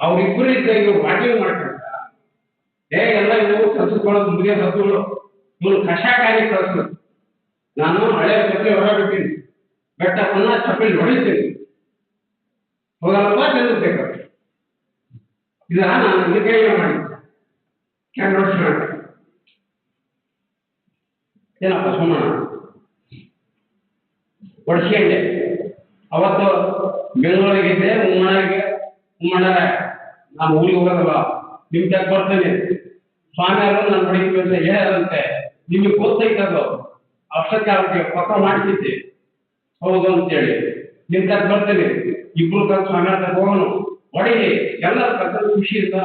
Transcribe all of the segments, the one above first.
ಅವ್ರಿಬ್ಬರು ಇದ್ದ ಇವ್ರು ವಾಕಿಂಗ್ ಮಾಡ್ಕೊಂಡ ಎಲ್ಲ ಇವು ಸತ್ತುಕೊಳ್ಳೋದು ಮುಗಿಯ ಸತ್ತುಗಳು ಇವ್ರು ಕಷಾಕಾರಿ ಕಳಿಸ್ಬೇಕು. ನಾನು ಹಳೆ ಚಪ್ಪಲಿ ಹೊರಬಿಟ್ಟಿನಿ, ಬೆಟ್ಟ ಪುನಃ ಚಪ್ಪಲಿ ಹೊಡಿತೀನಿ, ಹೋಗಲ್ಲಪ್ಪ ನಿಲ್ಲಬೇಕು. ಇದ ನಾನು ನಿಗೈಯ ಮಾಡಿದ್ದೆ ಕ್ಯಾನ್ವರ್ಸ್ ಮಾಡಿ ಏನಪ್ಪ ಸುಮ್ಮನ ಹೊಡ್ಸ್ಕೊಂಡೆ. ಅವತ್ತು ಬೆಂಗಳೂರಿಗಿದ್ದೆ, ಉಮ್ಮಣ್ಣರ ನಾನು ಊರಿಗೆ ಹೋಗೋದಲ್ಲ, ನಿಮ್ ತಗ ಬರ್ತೇನೆ, ಸ್ವಾಮಿಯವರು ನಾನು ಹೊಡಿತೀವಿ ಅಂತ ಹೇಳದಂತೆ, ನಿಮಗೆ ಗೊತ್ತೈತದು, ಅಷ್ಟಕ್ಕೆ ಅವ್ರಿಗೆ ಪತ್ರ ಮಾಡ್ತಿದ್ದೆ. ಹೌದು ಅಂತೇಳಿ ನಿಮ್ ತಗ ಬರ್ತೇನೆ, ಇಬ್ರು ಕಲ್ ಸ್ವಾಮಿಯವ್ರ ತಗ ಹೋಗೋನು, ಹೊಡೀಲಿ, ಎಲ್ಲರ ಕರ್ತರು ಖುಷಿಯಿಂದ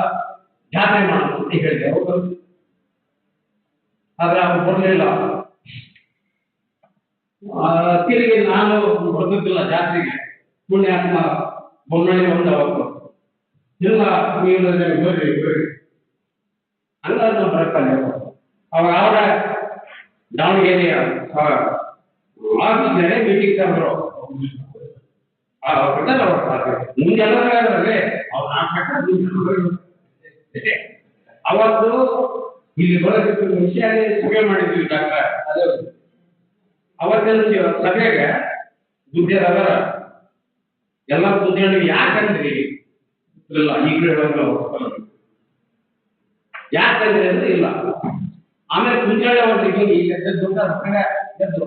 ಜಾತ್ರೆ ಮಾಡೋಣ ಅಂತ ಹೇಳಿದೆ. ಹೌದು, ಆದ್ರೆ ಅವ್ರು ಬರಲಿಲ್ಲ. ತಿರುಗಿ ನಾನು ಬರ್ತಿದ್ದಿಲ್ಲ ಜಾತ್ರೆಗೆ. ಪುಣ್ಯಾತ್ಮ ಬೊಮ್ಮಳ್ಳಿ ಒಂದು ಅವತ್ತು ಇಲ್ಲ, ನೀವು ಬರ್ರಿ ಬರ್ರಿ ಹಂಗಾದ್ರು ಬರಕ್ಕಲ್ಲ. ಅವಾಗ ಅವರ ದಾವಣಗೆರೆಯ ಆಫೀಸ್ನಲ್ಲಿ ಮೀಟಿಂಗ್ ಕರೆದ್ರು. ಮುಂದೆಲ್ಲ ಅವತ್ತು ಇಲ್ಲಿ ಬರೋದಕ್ಕೆ ವಿಷಯ ಸಭೆ ಮಾಡಿದ್ವಿ ಡಾಕ್ಟರ್. ಅವತ್ತಿನ ಸಭೆಗೆ ದುಡ್ಡಿಯರ ಎಲ್ಲ ಕುಂತ್ಕೊಂಡಿವಿ. ಯಾಕಂದ್ರಿ ಇಲ್ಲ, ಈಗಲೂ ಹೇಳೋದು ಯಾಕಂದ್ರೆ ಅಂದ್ರೆ ಇಲ್ಲ. ಆಮೇಲೆ ಕುಂತ್ಕೊಳ್ಳಿ ಅವ್ರಿಗೆ ಈಗ ಎದ್ದು ಎದ್ದು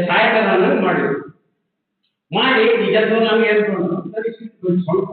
ಸಾಯಂಕಾಲ ಮಾಡಿದ್ರು. ಮಾಡಿ ಎದ್ದು ನಮ್ಗೆ ಸ್ವಲ್ಪ